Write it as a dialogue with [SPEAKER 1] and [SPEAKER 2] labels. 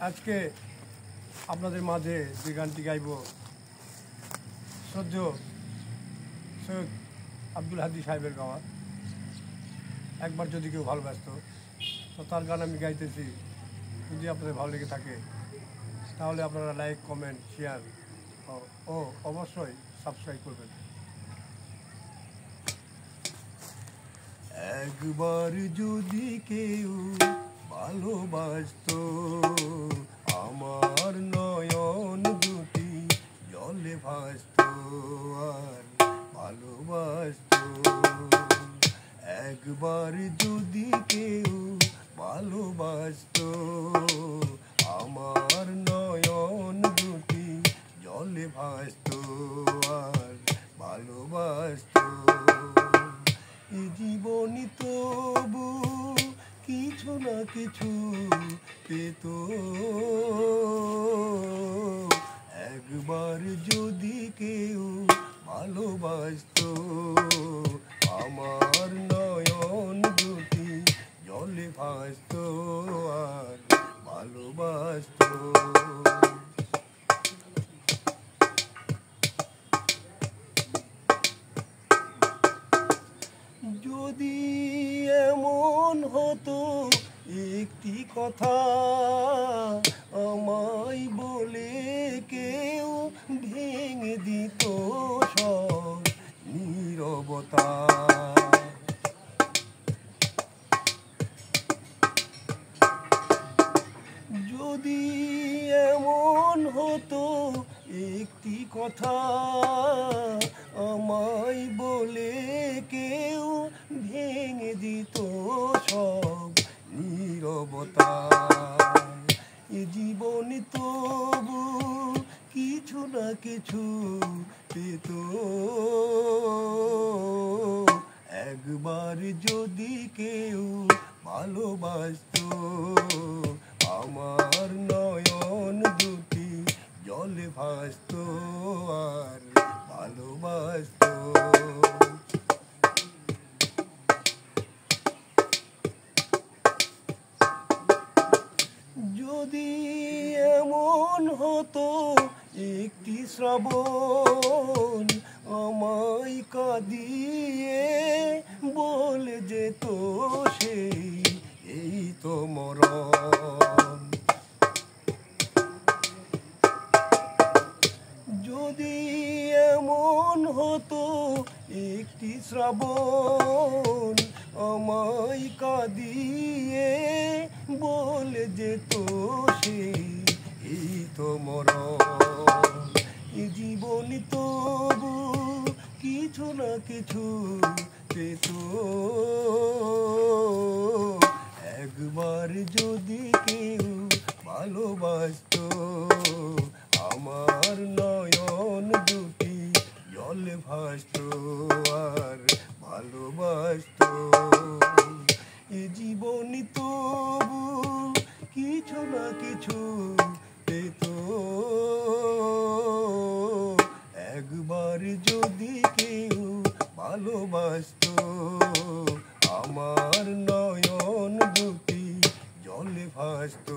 [SPEAKER 1] আজকে আপনাদের মাঝে যে গানটি গাইব শ্রদ্ধেয় সৈয়দ আব্দুল হাদী সাহেবের গাওয়া একবার যদি কেউ ভালোবাসত, তো তার গান আমি গাইতেছি। যদি আপনাদের ভালো লেগে থাকে তাহলে আপনারা লাইক, কমেন্ট, শেয়ার ও অবশ্যই সাবস্ক্রাইব করবেন। একবার যদি কেউ ভালোবাসত, আমার নয়ন দুটি জলে ভাসত আর ভালোবাসত। একবার যদি কেউ ভালোবাসত, আমার নয়ন দুটি জলে ভাসত আর ভালোবাসত। এ জীবনই তবু কিছু না কিছু পেত, একবার যদি কেউ ভালোবাসত, আমার নয়ন দুটি জলে ভাসত আর ভালোবাসত। যদি এমন হতো একটি কথা আমায় বলে কেউ ভেঙে দিত সব নীরবতা, যদি এমন হতো একটি কথা আমায় বলে কেউ ভেঙে দিত সব নীরবতা। এ জীবনে তবু কিছু না কিছু পেত, একবার যদি কেউ ভালোবাসত, আমার নয়ন দুটি জলে ভাসত আর ভালোবাসত। যদি এমন হতো একটি শ্রাবণ আমায় কাঁদিয়ে বলে যেত সেই এই তো মরণ। যদি এমন হতো একটি শ্রাবণ আমায় কাঁদিয়ে বলে যেত সেই এই তো মরণ। এ জীবনে তবু কিছু না কিছু পেত, একবার যদি কেউ ভালোবাসত, আমার নয়ন দুটি জলে ভাসত আর ভালোবাসত। এ জীবনে তবু কিছু না কিছু পেত, একবার যদি কেউ ভালোবাসত, আমার নয়ন দুটি জলে ভাসত